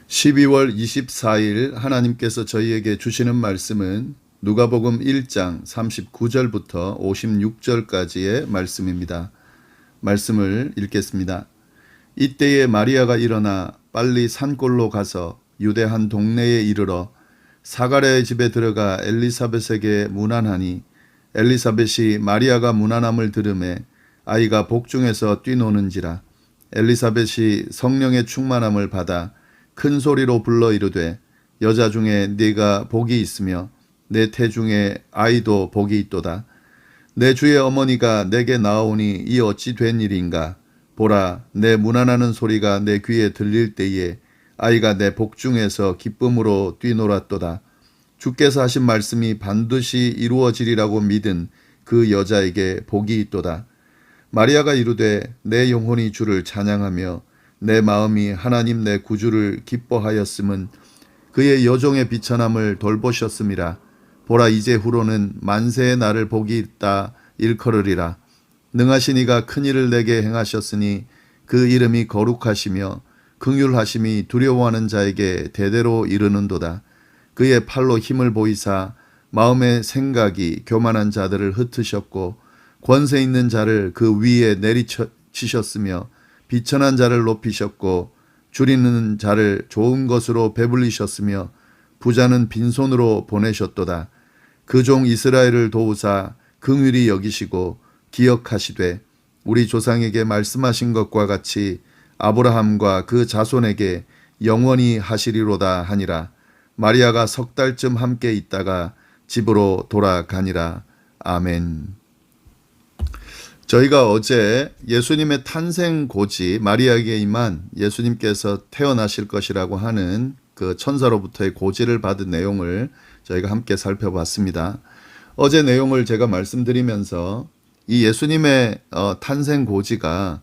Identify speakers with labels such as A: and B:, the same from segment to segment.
A: 12월 24일 하나님께서 저희에게 주시는 말씀은 누가복음 1장 39절부터 56절까지의 말씀입니다. 말씀을 읽겠습니다. 이때에 마리아가 일어나 빨리 산골로 가서 유대 한 동네에 이르러 사가랴의 집에 들어가 엘리사벳에게 문안하니 엘리사벳이 마리아가 문안함을 들으매 아이가 복중에서 뛰노는지라. 엘리사벳이 성령의 충만함을 받아 큰 소리로 불러 이르되 여자 중에 네가 복이 있으며 내 태중에 아이도 복이 있도다. 내 주의 어머니가 내게 나아오니 이 어찌 된 일인가. 보라, 내 문안하는 소리가 내 귀에 들릴 때에 아이가 내 복중에서 기쁨으로 뛰놀았도다. 주께서 하신 말씀이 반드시 이루어지리라고 믿은 그 여자에게 복이 있도다. 마리아가 이르되 내 영혼이 주를 찬양하며 내 마음이 하나님 내 구주를 기뻐하였음은 그의 여종의 비천함을 돌보셨음이라. 보라, 이제 후로는 만세의 나를 복이 있다 일컬으리라. 능하신 이가 큰 일을 내게 행하셨으니 그 이름이 거룩하시며 긍휼하심이 두려워하는 자에게 대대로 이르는도다. 그의 팔로 힘을 보이사 마음의 생각이 교만한 자들을 흩으셨고 권세 있는 자를 그 위에 내리치셨으며 비천한 자를 높이셨고 줄이는 자를 좋은 것으로 배불리셨으며 부자는 빈손으로 보내셨도다. 그 종 이스라엘을 도우사 긍휼히 여기시고 기억하시되 우리 조상에게 말씀하신 것과 같이 아브라함과 그 자손에게 영원히 하시리로다 하니라. 마리아가 석 달쯤 함께 있다가 집으로 돌아가니라. 아멘. 저희가 어제 예수님의 탄생 고지 마리아에게 임한 예수님께서 태어나실 것이라고 하는 그 천사로부터의 고지를 받은 내용을 저희가 함께 살펴봤습니다. 어제 내용을 제가 말씀드리면서 이 예수님의 탄생 고지가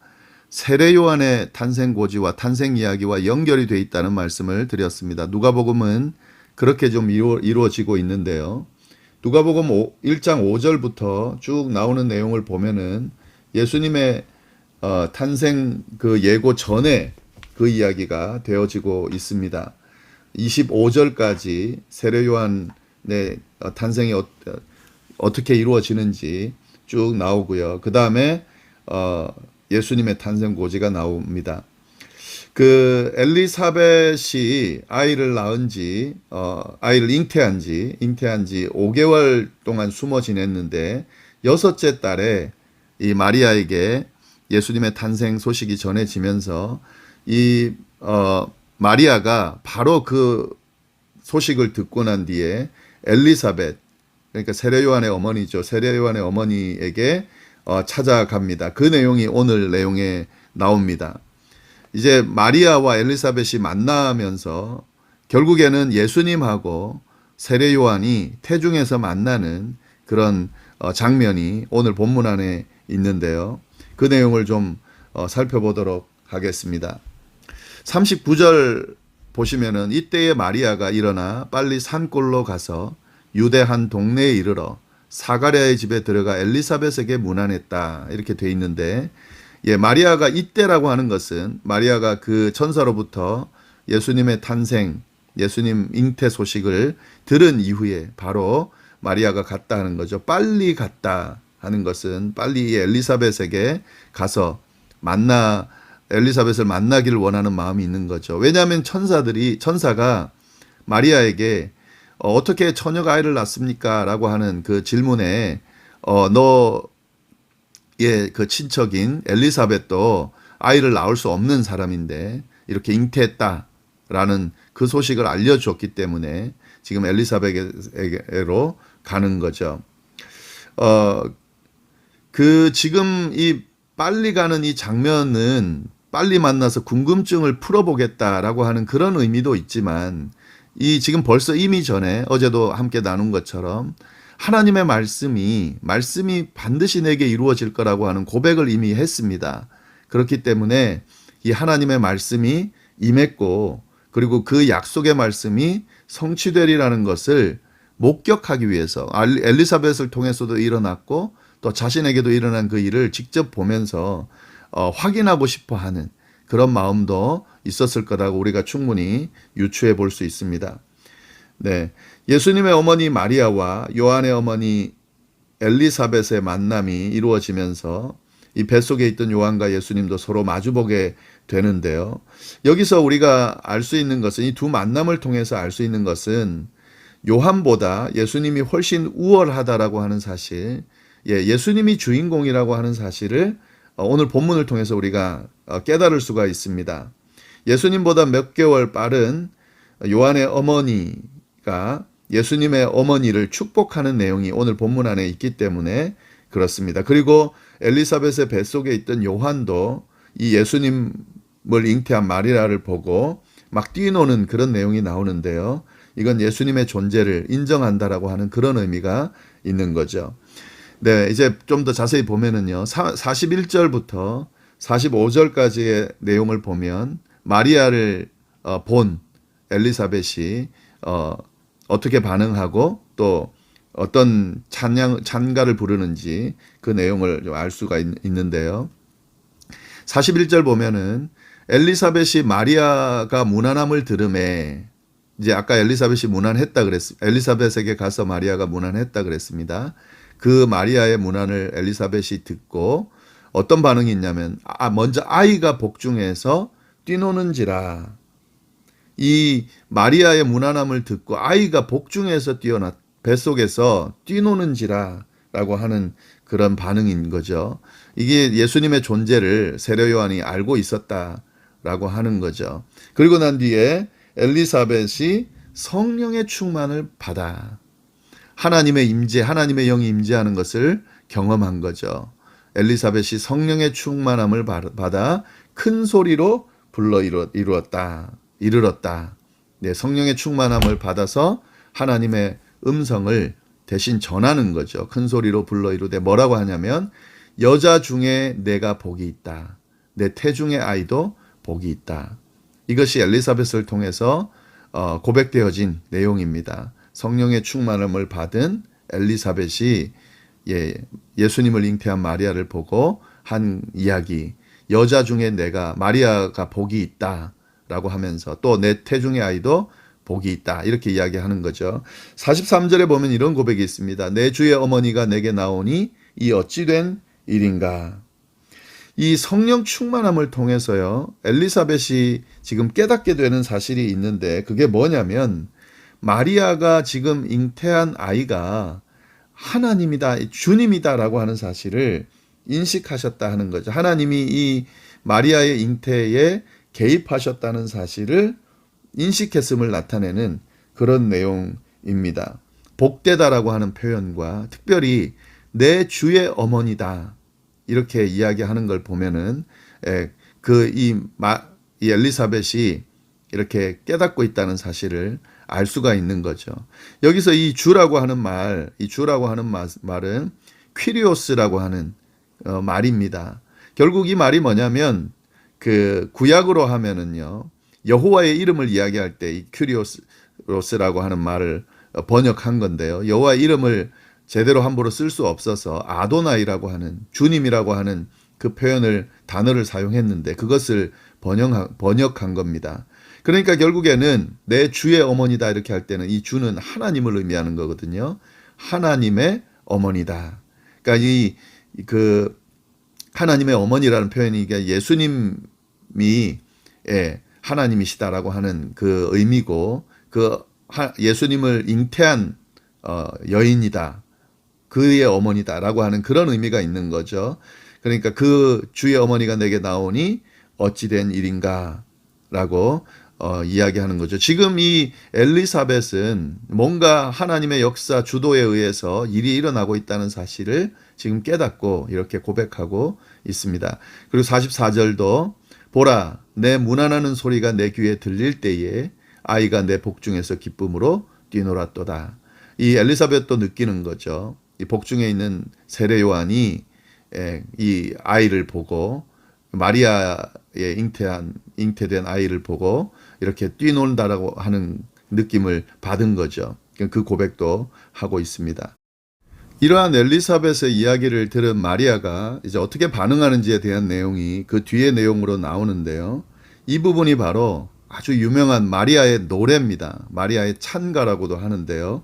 A: 세례 요한의 탄생 고지와 탄생 이야기와 연결이 되어 있다는 말씀을 드렸습니다. 누가복음은 그렇게 좀 이루어지고 있는데요. 누가복음 1장 5절부터 쭉 나오는 내용을 보면은 예수님의 탄생 그 예고 전에 그 이야기가 되어지고 있습니다. 25절까지 세례 요한의 탄생이 어떻게 이루어지는지 쭉 나오고요. 그 다음에 예수님의 탄생 고지가 나옵니다. 그 엘리사벳이 아이를 낳은 지 아이를 잉태한 지 5개월 동안 숨어 지냈는데 여섯째 달에 이 마리아에게 예수님의 탄생 소식이 전해지면서 이 마리아가 바로 그 소식을 듣고 난 뒤에 엘리사벳, 그러니까 세례 요한의 어머니죠. 세례 요한의 어머니에게 찾아갑니다. 그 내용이 오늘 내용에 나옵니다. 이제 마리아와 엘리사벳이 만나면서 결국에는 예수님하고 세례 요한이 태중에서 만나는 그런 장면이 오늘 본문 안에 있는데요. 그 내용을 좀 살펴보도록 하겠습니다. 39절 보시면은 이때에 마리아가 일어나 빨리 산골로 가서 유대 한 동네에 이르러 사가랴의 집에 들어가 엘리사벳에게 문안했다. 이렇게 돼 있는데 마리아가 이때라고 하는 것은 마리아가 그 천사로부터 예수님의 탄생, 예수님 잉태 소식을 들은 이후에 바로 마리아가 갔다 하는 거죠. 빨리 갔다 하는 것은 빨리 엘리사벳에게 가서 엘리사벳을 만나기를 원하는 마음이 있는 거죠. 왜냐하면 천사가 마리아에게 어떻게 처녀가 아이를 낳습니까? 라고 하는 그 질문에 너의 그 친척인 엘리사벳도 아이를 낳을 수 없는 사람인데 이렇게 잉태했다라는 그 소식을 알려줬기 때문에 지금 엘리사벳에게로 가는 거죠. 지금 이 빨리 가는 이 장면은 빨리 만나서 궁금증을 풀어보겠다라고 하는 그런 의미도 있지만 지금 벌써 이미 전에 어제도 함께 나눈 것처럼 하나님의 말씀이 반드시 내게 이루어질 거라고 하는 고백을 이미 했습니다. 그렇기 때문에 이 하나님의 말씀이 임했고 그리고 그 약속의 말씀이 성취되리라는 것을 목격하기 위해서 엘리사벳을 통해서도 일어났고 또 자신에게도 일어난 그 일을 직접 보면서 확인하고 싶어 하는 그런 마음도 있었을 거라고 우리가 충분히 유추해 볼 수 있습니다. 네, 예수님의 어머니 마리아와 요한의 어머니 엘리사벳의 만남이 이루어지면서 이 뱃속에 있던 요한과 예수님도 서로 마주보게 되는데요. 여기서 우리가 알 수 있는 것은, 이 두 만남을 통해서 알 수 있는 것은 요한보다 예수님이 훨씬 우월하다라고 하는 사실, 예수님이 주인공이라고 하는 사실을 오늘 본문을 통해서 우리가 깨달을 수가 있습니다. 예수님보다 몇 개월 빠른 요한의 어머니가 예수님의 어머니를 축복하는 내용이 오늘 본문 안에 있기 때문에 그렇습니다. 그리고 엘리사벳의 뱃속에 있던 요한도 이 예수님을 잉태한 마리아를 보고 막 뛰노는 그런 내용이 나오는데요. 이건 예수님의 존재를 인정한다라고 하는 그런 의미가 있는 거죠. 네, 이제 좀 더 자세히 보면은요. 41절부터 45절까지의 내용을 보면 마리아를 본 엘리사벳이 어떻게 반응하고 또 어떤 찬가를 부르는지 그 내용을 좀 알 수가 있는데요. 41절 보면은 엘리사벳이 마리아가 문안함을 들음에, 이제 아까 엘리사벳이 문안했다 엘리사벳에게 가서 마리아가 문안했다 그랬습니다. 그 마리아의 문안을 엘리사벳이 듣고 어떤 반응이 있냐면, 먼저 아이가 복중에서 뛰노는지라. 이 마리아의 문안함을 듣고 아이가 복중에서 뱃속에서 뛰노는지라 라고 하는 그런 반응인 거죠. 이게 예수님의 존재를 세례 요한이 알고 있었다라고 하는 거죠. 그리고 난 뒤에 엘리사벳이 성령의 충만을 받아 하나님의 임재, 하나님의 영이 임재하는 것을 경험한 거죠. 엘리사벳이 성령의 충만함을 받아 큰 소리로 불러 이르렀다. 네, 성령의 충만함을 받아서 하나님의 음성을 대신 전하는 거죠. 큰 소리로 불러 이르되 뭐라고 하냐면, 여자 중에 내가 복이 있다. 내 태중의 아이도 복이 있다. 이것이 엘리사벳을 통해서 고백되어진 내용입니다. 성령의 충만함을 받은 엘리사벳이 예수님을 잉태한 마리아를 보고 한 이야기, 여자 중에 마리아가 복이 있다 라고 하면서 또 내 태중의 아이도 복이 있다 이렇게 이야기하는 거죠. 43절에 보면 이런 고백이 있습니다. 내 주의 어머니가 내게 나오니 이 어찌 된 일인가. 이 성령 충만함을 통해서요, 엘리사벳이 지금 깨닫게 되는 사실이 있는데, 그게 뭐냐면 마리아가 지금 잉태한 아이가 하나님이다, 주님이다라고 하는 사실을 인식하셨다 하는 거죠. 하나님이 이 마리아의 잉태에 개입하셨다는 사실을 인식했음을 나타내는 그런 내용입니다. 복되다라고 하는 표현과 특별히 내 주의 어머니다 이렇게 이야기하는 걸 보면은 이 엘리사벳이 이렇게 깨닫고 있다는 사실을 알 수가 있는 거죠. 여기서 이 주라고 하는 말은 퀴리오스라고 하는 말입니다. 결국 이 말이 뭐냐면, 그 구약으로 하면은요, 여호와의 이름을 이야기할 때 이 큐리오스라고 하는 말을 번역한 건데요. 여호와의 이름을 제대로 함부로 쓸 수 없어서 아도나이라고 하는, 주님이라고 하는 그 단어를 사용했는데 그것을 번역한 겁니다. 그러니까 결국에는 내 주의 어머니다 이렇게 할 때는 이 주는 하나님을 의미하는 거거든요. 하나님의 어머니다. 그러니까 그 하나님의 어머니라는 표현이 예수님이 하나님이시다라고 하는 그 의미고, 그 예수님을 잉태한 여인이다, 그의 어머니다라고 하는 그런 의미가 있는 거죠. 그러니까 그 주의 어머니가 내게 나오니 어찌 된 일인가라고 이야기하는 거죠. 지금 이 엘리사벳은 뭔가 하나님의 역사 주도에 의해서 일이 일어나고 있다는 사실을 지금 깨닫고 이렇게 고백하고 있습니다. 그리고 44절도 보라, 내 문안하는 소리가 내 귀에 들릴 때에 아이가 내 복중에서 기쁨으로 뛰놀았도다. 이 엘리사벳도 느끼는 거죠. 이 복중에 있는 세례 요한이 이 아이를 보고, 마리아의 잉태된 아이를 보고 이렇게 뛰논다라고 하는 느낌을 받은 거죠. 그 고백도 하고 있습니다. 이러한 엘리사벳의 이야기를 들은 마리아가 이제 어떻게 반응하는지에 대한 내용이 그 뒤의 내용으로 나오는데요. 이 부분이 바로 아주 유명한 마리아의 노래입니다. 마리아의 찬가라고도 하는데요.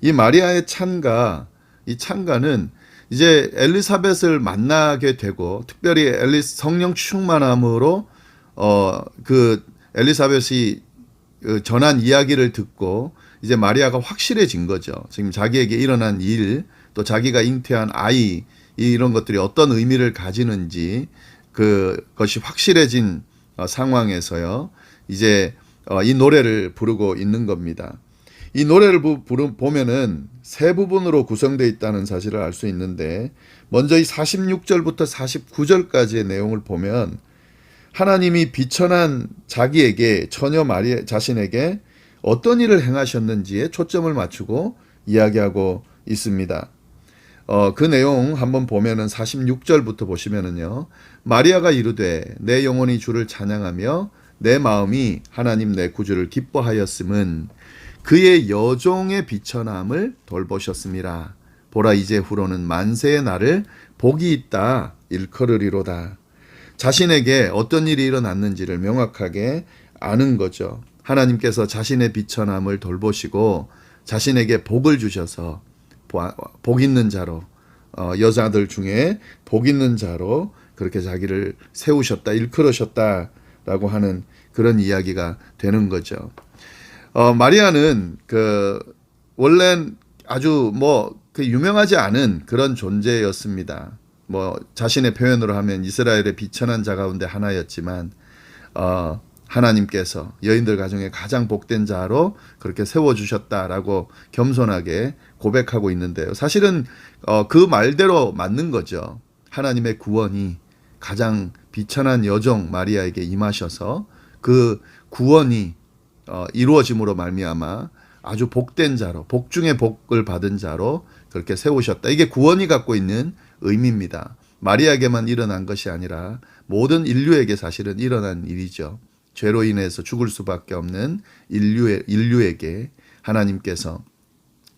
A: 이 마리아의 찬가, 이 찬가는 이제 엘리사벳을 만나게 되고 특별히 성령 충만함으로 그 엘리사벳이 전한 이야기를 듣고 이제 마리아가 확실해진 거죠. 지금 자기에게 일어난 일, 또 자기가 잉태한 아이, 이런 것들이 어떤 의미를 가지는지 그것이 확실해진 상황에서요. 이제 이 노래를 부르고 있는 겁니다. 이 노래를 보면은 세 부분으로 구성되어 있다는 사실을 알 수 있는데, 먼저 이 46절부터 49절까지의 내용을 보면 하나님이 비천한 자기에게, 처녀 마리아 자신에게 어떤 일을 행하셨는지에 초점을 맞추고 이야기하고 있습니다. 그 내용 한번 보면은 46절부터 보시면은요. 마리아가 이르되 내 영혼이 주를 찬양하며 내 마음이 하나님 내 구주를 기뻐하였음은 그의 여종의 비천함을 돌보셨음이라. 보라 이제 후로는 만세의 날을 복이 있다 일컬으리로다. 자신에게 어떤 일이 일어났는지를 명확하게 아는 거죠. 하나님께서 자신의 비천함을 돌보시고 자신에게 복을 주셔서 복 있는 자로, 여자들 중에 복 있는 자로 그렇게 자기를 세우셨다, 일컬으셨다라고 하는 그런 이야기가 되는 거죠. 마리아는 원래는 아주 유명하지 않은 그런 존재였습니다. 자신의 표현으로 하면 이스라엘의 비천한 자 가운데 하나였지만, 하나님께서 여인들 가정에 가장 복된 자로 그렇게 세워주셨다라고 겸손하게 고백하고 있는데요. 사실은 그 말대로 맞는 거죠. 하나님의 구원이 가장 비천한 여종 마리아에게 임하셔서 그 구원이 이루어짐으로 말미암아 아주 복된 자로, 복 중에 복을 받은 자로 그렇게 세우셨다. 이게 구원이 갖고 있는 의미입니다. 마리아에게만 일어난 것이 아니라 모든 인류에게 사실은 일어난 일이죠. 죄로 인해서 죽을 수밖에 없는 인류에게 하나님께서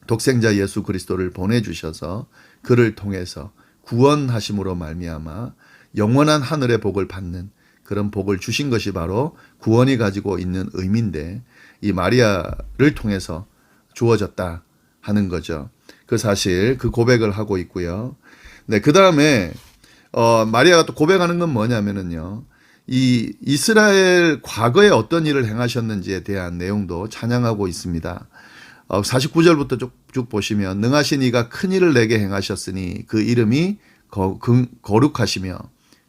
A: 독생자 예수 그리스도를 보내주셔서 그를 통해서 구원하심으로 말미암아 영원한 하늘의 복을 받는 그런 복을 주신 것이 바로 구원이 가지고 있는 의미인데, 이 마리아를 통해서 주어졌다 하는 거죠. 그 사실, 그 고백을 하고 있고요. 네, 그 다음에 마리아가 또 고백하는 건 뭐냐면은요, 이 이스라엘 과거에 어떤 일을 행하셨는지에 대한 내용도 찬양하고 있습니다. 49절부터 쭉 보시면 능하신 이가 큰 일을 내게 행하셨으니 그 이름이 거룩하시며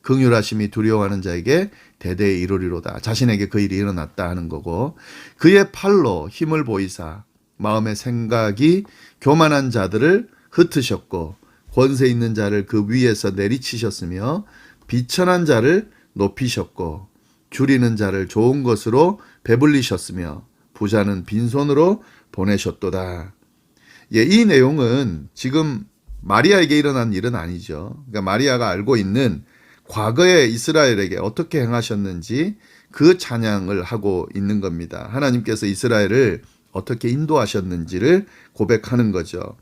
A: 긍휼하심이 두려워하는 자에게 대대에 이루리로다. 자신에게 그 일이 일어났다 하는 거고, 그의 팔로 힘을 보이사 마음의 생각이 교만한 자들을 흩으셨고 권세 있는 자를 그 위에서 내리치셨으며 비천한 자를 높이셨고 줄이는 자를 좋은 것으로 배불리셨으며 부자는 빈손으로 보내셨도다. 예, 이 내용은 지금 마리아에게 일어난 일은 아니죠. 그러니까 마리아가 알고 있는 과거에 이스라엘에게 어떻게 행하셨는지 그 찬양을 하고 있는 겁니다. 하나님께서 이스라엘을 어떻게 인도하셨는지를 고백하는 거죠.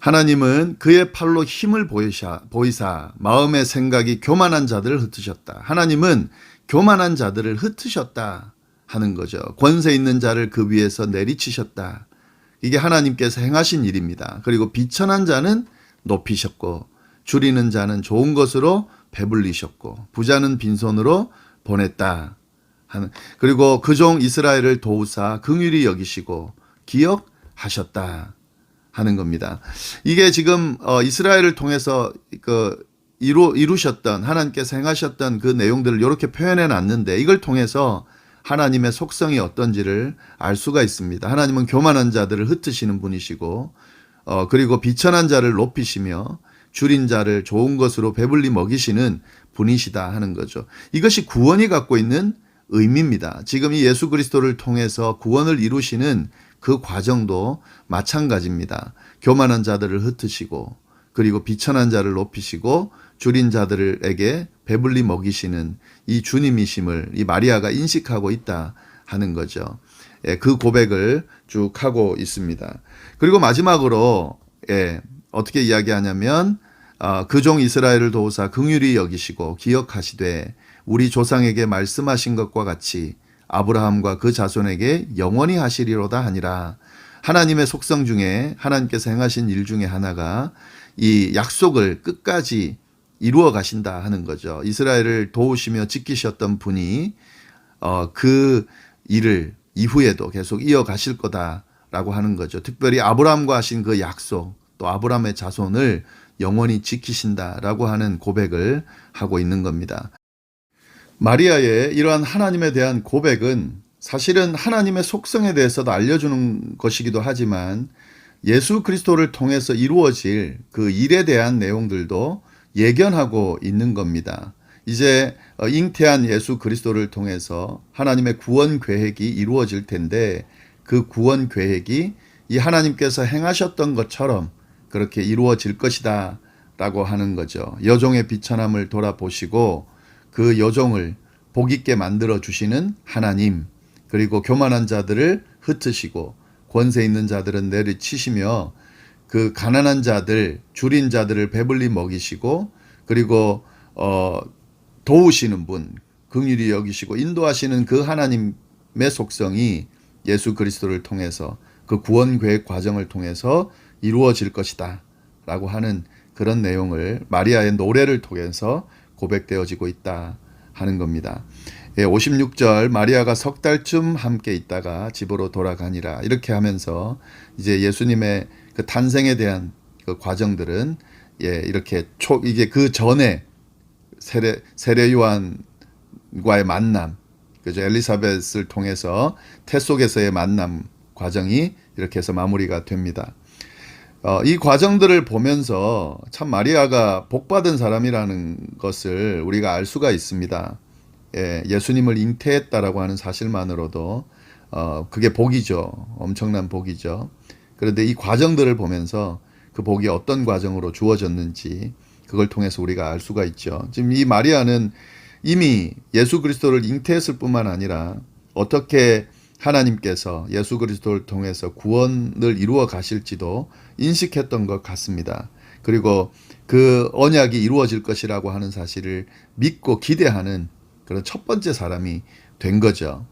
A: 하나님은 그의 팔로 힘을 보이사 마음의 생각이 교만한 자들을 흩으셨다. 하나님은 교만한 자들을 흩으셨다 하는 거죠. 권세 있는 자를 그 위에서 내리치셨다. 이게 하나님께서 행하신 일입니다. 그리고 비천한 자는 높이셨고 줄이는 자는 좋은 것으로 배불리셨고 부자는 빈손으로 보냈다 하는, 그리고 그 종 이스라엘을 도우사 긍휼히 여기시고 기억하셨다 하는 겁니다. 이게 지금 이스라엘을 통해서 이루셨던, 하나님께서 행하셨던 그 내용들을 이렇게 표현해 놨는데, 이걸 통해서 하나님의 속성이 어떤지를 알 수가 있습니다. 하나님은 교만한 자들을 흩으시는 분이시고, 그리고 비천한 자를 높이시며 줄인 자를 좋은 것으로 배불리 먹이시는 분이시다 하는 거죠. 이것이 구원이 갖고 있는 의미입니다. 지금 이 예수 그리스도를 통해서 구원을 이루시는 그 과정도 마찬가지입니다. 교만한 자들을 흩으시고 그리고 비천한 자를 높이시고 줄인 자들에게 배불리 먹이시는 이 주님이심을 이 마리아가 인식하고 있다 하는 거죠. 그 고백을 쭉 하고 있습니다. 그리고 마지막으로 어떻게 이야기하냐면 그 종 이스라엘을 도우사 긍휼히 여기시고 기억하시되 우리 조상에게 말씀하신 것과 같이 아브라함과 그 자손에게 영원히 하시리로다 하니라. 하나님의 속성 중에 하나님께서 행하신 일 중에 하나가 이 약속을 끝까지 이루어 가신다 하는 거죠. 이스라엘을 도우시며 지키셨던 분이 그 일을 이후에도 계속 이어가실 거다라고 하는 거죠. 특별히 아브라함과 하신 그 약속, 또 아브라함의 자손을 영원히 지키신다라고 하는 고백을 하고 있는 겁니다. 마리아의 이러한 하나님에 대한 고백은 사실은 하나님의 속성에 대해서도 알려주는 것이기도 하지만 예수 그리스도를 통해서 이루어질 그 일에 대한 내용들도 예견하고 있는 겁니다. 이제 잉태한 예수 그리스도를 통해서 하나님의 구원 계획이 이루어질 텐데 그 구원 계획이 이 하나님께서 행하셨던 것처럼 그렇게 이루어질 것이다 라고 하는 거죠. 여종의 비천함을 돌아보시고 그 여종을 복 있게 만들어 주시는 하나님, 그리고 교만한 자들을 흩으시고 권세 있는 자들은 내리치시며 그 가난한 자들, 줄인 자들을 배불리 먹이시고 그리고 도우시는 분, 긍휼히 여기시고 인도하시는 그 하나님의 속성이 예수 그리스도를 통해서 그 구원 계획 과정을 통해서 이루어질 것이다 라고 하는 그런 내용을 마리아의 노래를 통해서 고백되어지고 있다 하는 겁니다. 56절 마리아가 석 달쯤 함께 있다가 집으로 돌아가니라 이렇게 하면서 이제 예수님의 그 탄생에 대한 그 과정들은 이렇게 이게 그 전에 세례 요한과의 만남, 그죠? 엘리사벳을 통해서 태 속에서의 만남 과정이 이렇게 해서 마무리가 됩니다. 이 과정들을 보면서 참 마리아가 복받은 사람이라는 것을 우리가 알 수가 있습니다. 예수님을 잉태했다라고 하는 사실만으로도 그게 복이죠. 엄청난 복이죠. 그런데 이 과정들을 보면서 그 복이 어떤 과정으로 주어졌는지 그걸 통해서 우리가 알 수가 있죠. 지금 이 마리아는 이미 예수 그리스도를 잉태했을 뿐만 아니라 어떻게 하나님께서 예수 그리스도를 통해서 구원을 이루어 가실지도 인식했던 것 같습니다. 그리고 그 언약이 이루어질 것이라고 하는 사실을 믿고 기대하는 그런 첫 번째 사람이 된 거죠.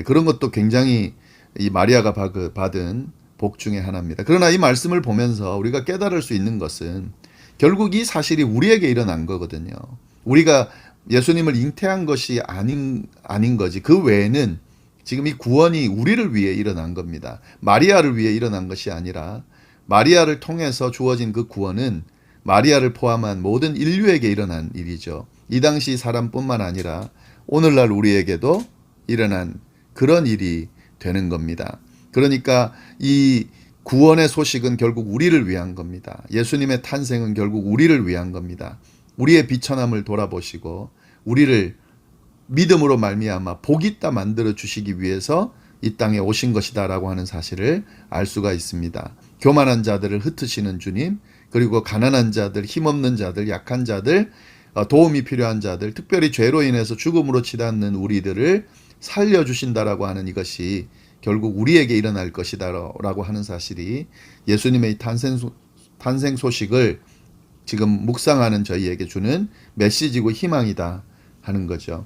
A: 그런 것도 굉장히 이 마리아가 받은 복 중에 하나입니다. 그러나 이 말씀을 보면서 우리가 깨달을 수 있는 것은 결국 이 사실이 우리에게 일어난 거거든요. 우리가 예수님을 잉태한 것이 아닌 거지. 그 외에는 지금 이 구원이 우리를 위해 일어난 겁니다. 마리아를 위해 일어난 것이 아니라 마리아를 통해서 주어진 그 구원은 마리아를 포함한 모든 인류에게 일어난 일이죠. 이 당시 사람뿐만 아니라 오늘날 우리에게도 일어난 그런 일이 되는 겁니다. 그러니까 이 구원의 소식은 결국 우리를 위한 겁니다. 예수님의 탄생은 결국 우리를 위한 겁니다. 우리의 비천함을 돌아보시고 우리를 믿음으로 말미암아 복 있다 만들어 주시기 위해서 이 땅에 오신 것이다라고 하는 사실을 알 수가 있습니다. 교만한 자들을 흩으시는 주님, 그리고 가난한 자들, 힘없는 자들, 약한 자들, 도움이 필요한 자들, 특별히 죄로 인해서 죽음으로 치닫는 우리들을 살려주신다라고 하는 이것이 결국 우리에게 일어날 것이다라고 하는 사실이 예수님의 탄생 소식을 지금 묵상하는 저희에게 주는 메시지고 희망이다 하는 거죠.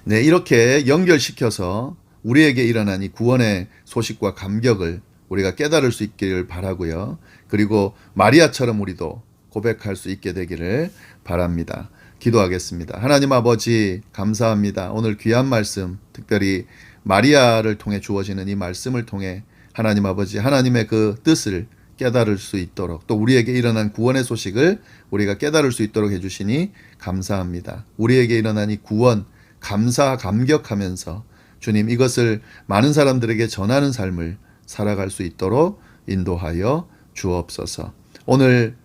A: 네, 이렇게 연결시켜서 우리에게 일어난 이 구원의 소식과 감격을 우리가 깨달을 수 있기를 바라고요. 그리고 마리아처럼 우리도 고백할 수 있게 되기를 바랍니다. 기도하겠습니다. 하나님 아버지 감사합니다. 오늘 귀한 말씀, 특별히 마리아를 통해 주어지는 이 말씀을 통해 하나님 아버지 하나님의 그 뜻을 깨달을 수 있도록, 또 우리에게 일어난 구원의 소식을 우리가 깨달을 수 있도록 해주시니 감사합니다. 우리에게 일어난 이 구원 감사 감격하면서 주님 이것을 많은 사람들에게 전하는 삶을 살아갈 수 있도록 인도하여 주옵소서. 오늘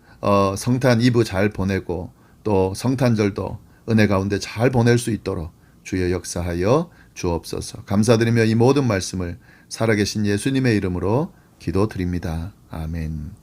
A: 성탄 2부 잘 보내고 또 성탄절도 은혜 가운데 잘 보낼 수 있도록 주여 역사하여 주옵소서. 감사드리며 이 모든 말씀을 살아계신 예수님의 이름으로 기도드립니다. 아멘.